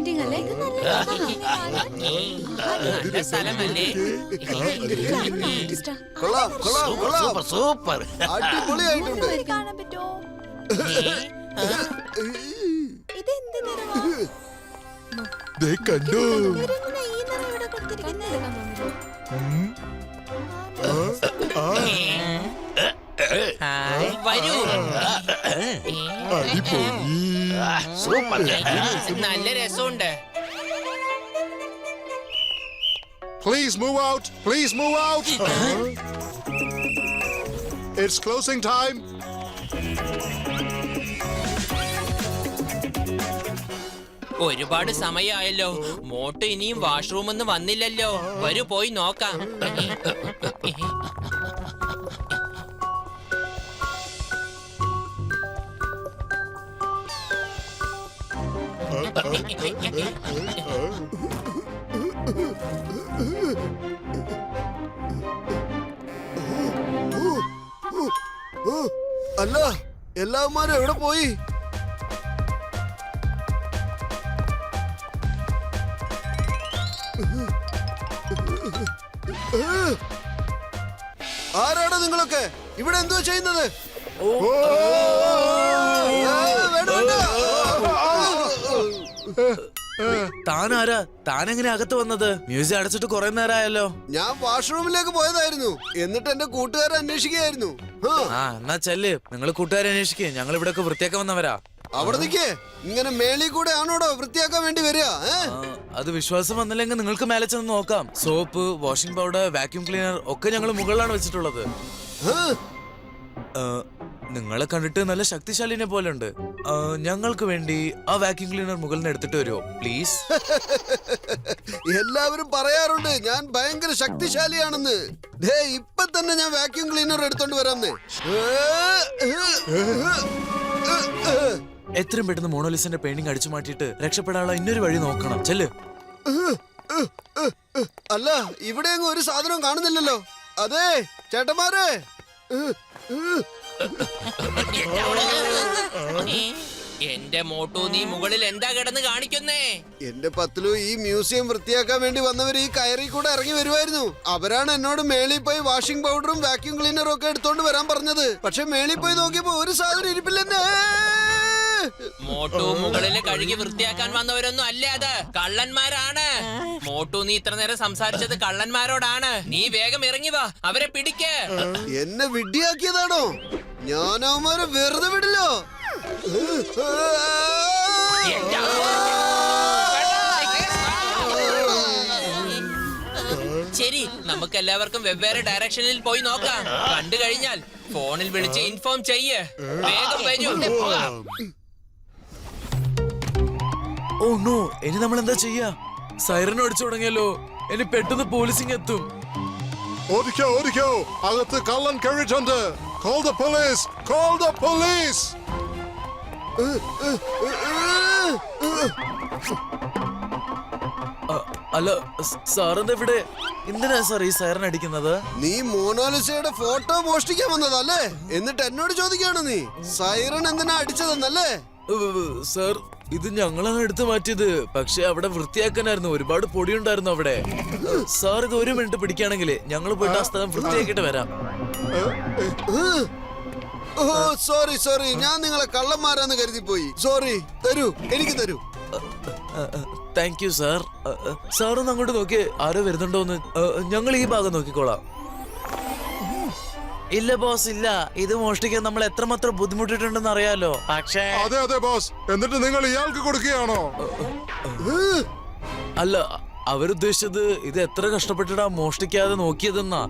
Painting അല്ലേ? കൊള്ളാം കൊള്ളാം കൊള്ളാം, സൂപ്പർ സൂപ്പർ. അടിപൊളിയായിട്ടുണ്ട്. കാണാൻ പറ്റുമോ? ദേ കണ്ടോ? ഇവരെന്തിനാ ഈ നിറം ഇവിടെ കൊടുത്തിരിക്കുന്നത്? വരൂ. അടിപൊളി. സൂപ്പർ. നല്ല രസമുണ്ട്. Please move out. Please move out. It's closing time. ഒരുപാട് സമയമായല്ലോ. മോട്ട് ഇനിയും വാഷ്റൂമൊന്നും വന്നില്ലല്ലോ. വരൂ പോയി നോക്കാം. അല്ല, എല്ലാവന്മാരും എവിടെ പോയി? ആരാണ് നിങ്ങളൊക്കെ? ഇവിടെ എന്തോ ചെയ്യുന്നത്? താനാരാ? താനെങ്ങനെ അകത്ത് വന്നത്? മ്യൂസിയം അടച്ചിട്ട് കുറെ നേരമായല്ലോ. ഞാൻ വാഷ്റൂമിലേക്ക് പോയതായിരുന്നു. എന്നിട്ട് എന്റെ കൂട്ടുകാരെ അന്വേഷിക്കുകയായിരുന്നു. ആ എന്നാ ചെല്ല്, നിങ്ങൾ കൂട്ടുകാരെ അന്വേഷിക്കേ. ഞങ്ങൾ ഇവിടെ വൃത്തിയാക്കാൻ വന്നവരാ. അവിടെ നിൽക്കേ. ഇങ്ങനെ മേളി കൂടെ ആണോടോ വൃത്തിയാക്കാൻ വേണ്ടി വരിക? അത് വിശ്വാസം വന്നില്ലെങ്കിൽ നിങ്ങൾക്ക് മേലെ ചെന്ന് നോക്കാം. Soap, washing powder, vacuum cleaner ഒക്കെ ഞങ്ങൾ മുകളിലാണ് വെച്ചിട്ടുള്ളത്. നിങ്ങളെ കണ്ടിട്ട് നല്ല ശക്തിശാലിനെ പോലെ ഉണ്ട്. ഞങ്ങൾക്ക് വേണ്ടി ആ വാക്യൂം ക്ലീനർ മുകളിൽ എടുത്തിട്ട് വരുമോ പ്ലീസ്? എല്ലാവരും പറയാറുണ്ട് ഞാൻ ഭയങ്കര ശക്തിശാലിയാണെന്ന്. ദേ ഇപ്പൊ തന്നെ ഞാൻ വാക്യൂം ക്ലീനർ എടുത്തോണ്ട് വരാമെന്ന്. എത്രയും പെട്ടെന്ന് മോണോലിസിന്റെ പെയിന്റിംഗ് അടിച്ചു മാറ്റിയിട്ട് രക്ഷപ്പെടാനുള്ള ഇന്നൊരു വഴി നോക്കണം. ചെല്ല്. അല്ല, ഇവിടെ അങ്ങ് ഒരു സാധനവും കാണുന്നില്ലല്ലോ. അതെ ചേട്ടന്മാരെ, എന്റെ മോട്ടു, നീ മുകളിൽ എന്താ കിടന്ന് കാണിക്കുന്നേ? എന്റെ പത്തിലു ഈ മ്യൂസിയം വൃത്തിയാക്കാൻ വേണ്ടി വന്നവർ ഈ കയറി കൂടെ ഇറങ്ങി വരുമായിരുന്നു. അവരാണ് എന്നോട് മേളിൽ പോയി വാഷിംഗ് പൗഡറും വാക്യൂം ക്ലീനറും ഒക്കെ എടുത്തോണ്ട് വരാൻ പറഞ്ഞത്. പക്ഷെ മേളിൽ പോയി നോക്കിയപ്പോ ഒരു സാധനം ഇരിപ്പില്ലെന്നേ. മോട്ടു, മുകളില് കഴുകി വൃത്തിയാക്കാൻ വന്നവരൊന്നും അല്ല, അത് കള്ളന്മാരാണ്. മോട്ടു, നീ ഇത്ര നേരം സംസാരിച്ചത് കള്ളന്മാരോടാണ്. നീ വേഗം ഇറങ്ങി വാ, അവരെ പിടിക്ക്. എന്നെ വിഡ്ഢിയാക്കിയതാണോ? ഞാനവന്മാരെ വെറുതെ വിടില്ലോ. ശരി, നമുക്ക് എല്ലാവർക്കും വെവ്വേറെ ഡയറക്ഷനിൽ പോയി നോക്കാം. കണ്ടു കഴിഞ്ഞാൽ ഫോണിൽ വിളിച്ച് ഇൻഫോം ചെയ്യ്. വേഗം വരൂ. ഓ നോ, ഇനി നമ്മൾ എന്താ ചെയ്യാ? സൈറൻ അടിച്ചു തുടങ്ങിയല്ലോ. ഇനി പെട്ടെന്ന് പോലീസിങ് എത്തും. ഓടിക്കോ ഓടിക്കോ, അകത്ത് കള്ളൻ കയറിയിട്ടുണ്ട്. Call the police. Call the police. അല്ല സാറെന്താ ഇവിടെ? എന്തിനാ സാർ ഈ സൈറൻ അടിക്കുന്നത്? നീ മോണോലിസയുടെ ഫോട്ടോ മോഷ്ടിക്കാൻ വന്നതല്ലേ? എന്നിട്ട് എന്നോട് ചോദിക്കാണ് നീ സൈറൺ എന്തിനാ അടിച്ചതെന്നല്ലേ? സാർ, ഇത് ഞങ്ങളാണ് എടുത്തു മാറ്റിയത്. പക്ഷെ അവിടെ വൃത്തിയാക്കാനായിരുന്നു. ഒരുപാട് പൊടിയുണ്ടായിരുന്നു അവിടെ. സാർ ഇത് ഒരു മിനിറ്റ് പിടിക്കുകയാണെങ്കിൽ ഞങ്ങൾ പോയിട്ട് ആ സ്ഥലം വൃത്തിയാക്കിയിട്ട് വരാം. ഓ സോറി സോറി, ഞാൻ നിങ്ങളെ കള്ളന്മാരാന്ന് കരുതിപ്പോയി. സോറി, തരൂ, എനിക്ക് തരൂ. Thank you sir. സാറൊന്ന് അങ്ങോട്ട് നോക്കി, ആരോ വരുന്നുണ്ടോന്ന്. ഞങ്ങൾ ഈ ഭാഗം നോക്കിക്കോളാം. ഇല്ല ബോസ്, ഇല്ല. ഇത് മോഷ്ടിക്കാൻ നമ്മൾ എത്രമാത്രം ബുദ്ധിമുട്ടിട്ടുണ്ടെന്ന് അറിയാലോ. പക്ഷേ അതെ അതെ ബോസ്. എന്നിട്ട് നിങ്ങൾ ഇയാൾക്ക് കൊടുക്കുകയാണോ? അല്ല, അവരുദ്ദേശിച്ചത് ഇത് എത്ര കഷ്ടപ്പെട്ടിട്ടാ മോഷ്ടിക്കാതെ നോക്കിയതെന്നാ.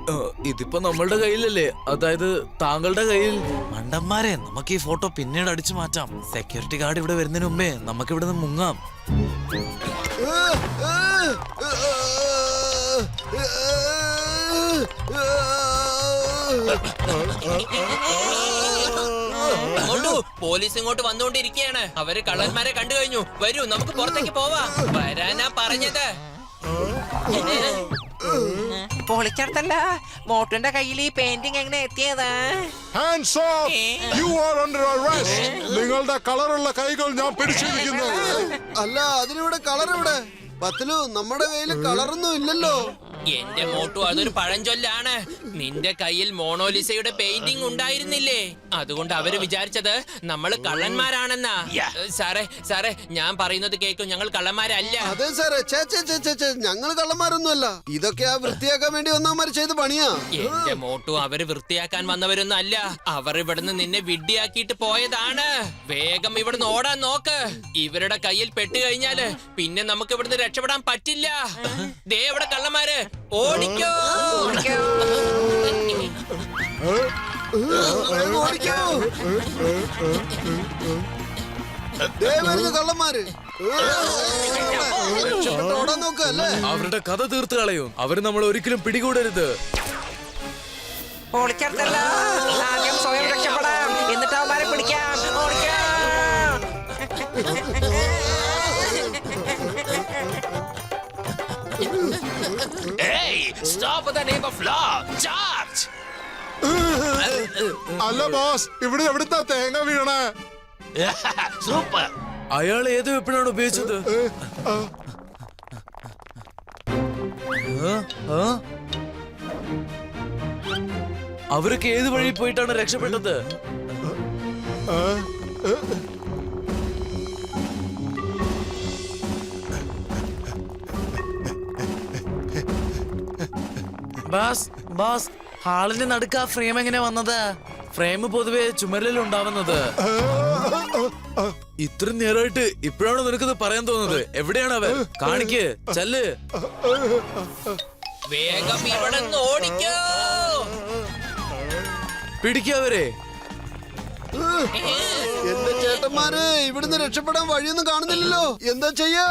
ഇതിപ്പോ നമ്മളുടെ കയ്യിലല്ലേ, അതായത് താങ്കളുടെ കയ്യിൽ. മണ്ടന്മാരെ, നമുക്ക് ഈ ഫോട്ടോ പിന്നീട് അടിച്ചു മാറ്റാം. സെക്യൂരിറ്റി ഗാർഡ് ഇവിടെ വരുന്നതിന് മുമ്പേ നമുക്ക് ഇവിടെ നിന്ന് മുങ്ങാം. പോലീസ് ഇങ്ങോട്ട് വന്നുകൊണ്ടിരിക്കുകയാണ്. അവര് കള്ളന്മാരെ കണ്ടു കഴിഞ്ഞു. വരൂ, നമുക്ക് പുറത്തേക്ക് പോവാം. വരാനാ പറഞ്ഞത്. പൊളിച്ചെടുത്തല്ല മോട്ടുന്റെ കയ്യിൽ ഈ പെയിന്റിംഗ് എങ്ങനെ എത്തിയത്? Hands up! You are under arrest. നിങ്ങളുടെ കളറുള്ള കൈകൾ ഞാൻ പിടിച്ചിരിക്കുന്നു. അല്ല അതിനിവിടെ കളർ ഇവിടെ. പത്തലു നമ്മുടെ കയ്യിൽ കളറൊന്നും ഇല്ലല്ലോ. എന്റെ മോട്ടു അതൊരു പഴഞ്ചൊല്ലാണ്. നിന്റെ കയ്യിൽ മോണോലിസയുടെ പെയിന്റിംഗ് ഉണ്ടായിരുന്നില്ലേ? അതുകൊണ്ട് അവര് വിചാരിച്ചത് നമ്മൾ കള്ളന്മാരാണെന്നാ. സാറേ ഞാൻ പറയുന്നത് കേൾക്കും, ഞങ്ങൾ കള്ളന്മാരല്ല. അതെ സാറേ, ഞങ്ങൾ കള്ളന്മാരൊന്നുമല്ല. ഇതൊക്കെ ആ വൃത്തിയാക്കാൻ വേണ്ടി വന്നവന്മാർ ചെയ്ത് പണിയാ. എന്റെ മോട്ടു അവര് വൃത്തിയാക്കാൻ വന്നവരൊന്നും അല്ല. അവർ ഇവിടുന്ന് നിന്നെ വിഡ്ഢിയാക്കിയിട്ട് പോയതാണ്. വേഗം ഇവിടുന്ന് ഓടാൻ നോക്ക്. ഇവരുടെ കയ്യിൽ പെട്ട് കഴിഞ്ഞാല് പിന്നെ നമുക്ക് ഇവിടുന്ന് രക്ഷപ്പെടാൻ പറ്റില്ല. ദേ ഇവിടെ കള്ളന്മാര്, ഓടിക്കോ. ഓടിക്കോ. ദേ വരുന്നു കള്ളന്മാര്. രക്ഷപ്പെട്ട് ഓടാൻ നോക്കല്ലേ. അവരുടെ കഥ തീർത്ത് കളയും. അവര് നമ്മൾ ഒരിക്കലും പിടികൂടരുത്. പൊളിച്ചെടുത്തല്ല, ആദ്യം സ്വയം രക്ഷപ്പെടാം, എന്നിട്ട് അവന്മാരെ പിടിക്കാം. ഓടിക്കാം. Stop in the name of law. Charge. അല്ല ബോസ്, ഇവിടെ എവിടുത്തെ തേങ്ങ വീണേ? Super. അയാൾ ഏത് വെപ്പനാണ് ഉപയോഗിച്ചത്? അവരൊക്കെ ഏത് വഴി പോയിട്ടാണ് രക്ഷപ്പെട്ടത്? ബാസ് ഹാളിന്റെ നടുക്ക് ആ ഫ്രെയിം എങ്ങനെ വന്നത്? ഫ്രെയിം പൊതുവെ ചുമരിൽ ഉണ്ടാവുന്നത്. ഇത്ര നേരമായിട്ട് ഇപ്പോഴാണ് നിനക്കത് പറയാൻ തോന്നുന്നത്? എവിടെയാണ് അവൻ? കാണിക്ക്, ചെല്ല്. വേഗം ഇവിടെ ഓടിക്കോ. പിടിക്കവരെ. എന്റെ ചേട്ടന്മാര്, ഇവിടുന്ന് രക്ഷപ്പെടാൻ വഴിയൊന്നും കാണുന്നില്ലല്ലോ. എന്താ ചെയ്യാ?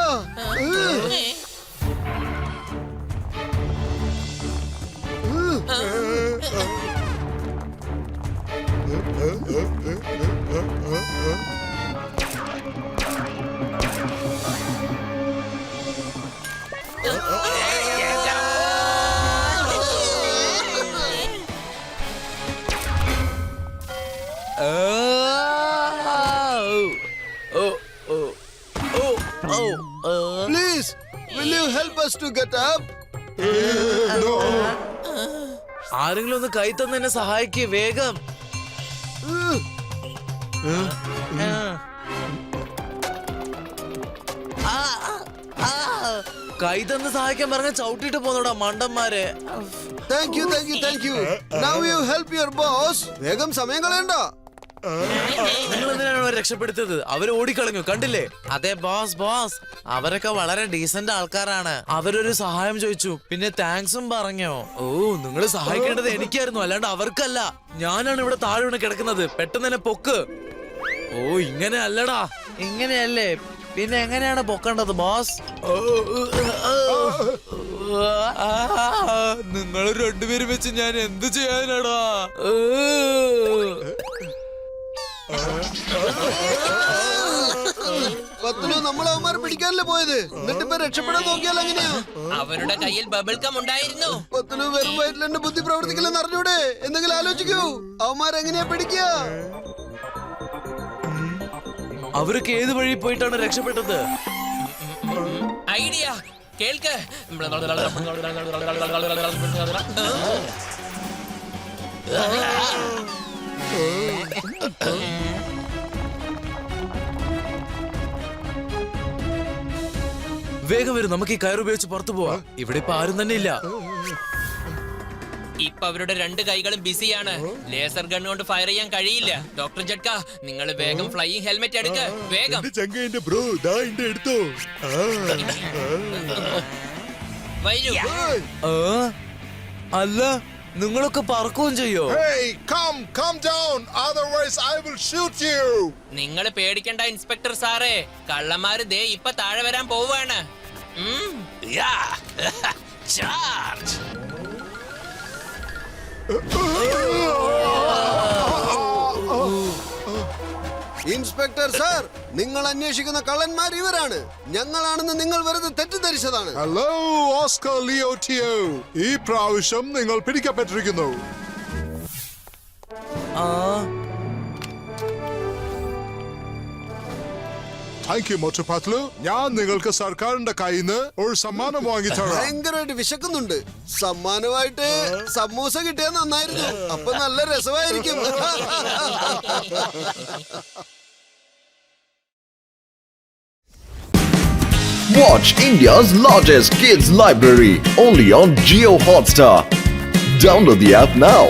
Please, will you help us to get up? ആരെങ്കിലും ഒന്ന് കൈ തന്നെ എന്നെ സഹായിക്കേ, വേഗം. കൈ തന്നെ സഹായിക്കാൻ പറഞ്ഞ ചവിട്ടിട്ട് പോന്നോടാ മണ്ടന്മാരെ. Thank you. Now you help your boss. വേഗം സമയം കളയണ്ട. നിങ്ങൾ എന്തിനാണ് അവരെ രക്ഷപ്പെടുത്തിയത്? അവര് ഓടിക്കളഞ്ഞു, കണ്ടില്ലേ? അതെ ബോസ്, അവരൊക്കെ വളരെ ഡീസന്റ് ആൾക്കാരാണ്. അവരൊരു സഹായം ചോദിച്ചു, പിന്നെ താങ്ക്സും പറഞ്ഞോ. ഓ, നിങ്ങൾ സഹായിക്കേണ്ടത് എനിക്കായിരുന്നു, അല്ലാണ്ട് അവർക്കല്ല. ഞാനാണ് ഇവിടെ താഴെ വീണ് കിടക്കുന്നത്. പെട്ടെന്ന് തന്നെ പൊക്ക്. ഓ, ഇങ്ങനെ അല്ലടാ. ഇങ്ങനെയല്ലേ? പിന്നെ എങ്ങനെയാണ് പൊക്കേണ്ടത് ബോസ്? നിങ്ങൾ രണ്ടുപേരും വെച്ച് ഞാൻ എന്ത് ചെയ്യാനാടാ? പത്തലു, നമ്മൾ അവന്മാരെ പിടിക്കാനല്ലേ പോയത്. എന്നിട്ട് ഇപ്പൊ രക്ഷപ്പെടാൻ നോക്കിയാൽ എങ്ങനെയാ? അവരുടെ കയ്യിൽ ബബിൾ ഗം ഉണ്ടായിരുന്നു. പത്തലു, വെറും വയറ്റിൽ എന്റെ ബുദ്ധി പ്രവർത്തിക്കില്ലെന്ന് അറിഞ്ഞൂടെ? എന്തെങ്കിലും ആലോചിക്കൂ. അവന്മാരെങ്ങനെയാ പിടിക്കുക? അവരൊക്കെ ഏത് വഴി പോയിട്ടാണ് രക്ഷപ്പെട്ടത്? ഐഡിയ കേൾക്ക്. വേഗം വരും, നമുക്ക് ഈ കയറുപയോഗിച്ച് പുറത്തു പോവാം. ഇവിടെ ഇപ്പൊ ആരും തന്നെ ഇല്ല. ഇപ്പൊ അവരുടെ രണ്ട് കൈകളും ബിസിയാണ്. ലേസർ ഗൺ കൊണ്ട് ഫയർ ചെയ്യാൻ കഴിയില്ല. ഡോക്ടർ ജഡ്ക, നിങ്ങൾ വേഗം ഫ്ലൈയിങ് ഹെൽമെറ്റ് എടുക്ക്. വേഗം വരൂ. അല്ല, നിങ്ങളൊക്കെ പറക്കുകയും ചെയ്യോ? Hey, come down, otherwise I will shoot you. നിങ്ങൾ പേടിക്കണ്ട ഇൻസ്പെക്ടർ സാറേ. കള്ളന്മാര് ദേ ഇപ്പൊ താഴെ വരാൻ പോവാണ്. ചാർജ്. ഇൻസ്പെക്ടർ സാർ, നിങ്ങൾ അന്വേഷിക്കുന്ന കള്ളന്മാർ ഇവരാണ്. ഞങ്ങളാണെന്ന് നിങ്ങൾ വെറുതെ തെറ്റിദ്ധരിച്ചതാണ്. ഹലോ ഓസ്കർ ലിയോ ടിയോ, ഈ പ്രാവശ്യം നിങ്ങൾ പിടിക്കപ്പെട്ടിരിക്കുന്നു. ആ താങ്ക് യു മോട്ടു പത്ലു. ഞാൻ നിങ്ങൾക്ക് സർക്കാരിന്റെ കയ്യിൽ നിന്ന് ഒരു സമ്മാനം വാങ്ങിത്തരാം. ഭയങ്കരമായിട്ട് വിശക്കുന്നുണ്ട്. സമ്മാനമായിട്ട് സമൂസ കിട്ടിയാൽ നന്നായിരുന്നു. അപ്പൊ നല്ല രസമായിരിക്കും. Watch India's largest kids library only on Jio Hotstar. Download the app now.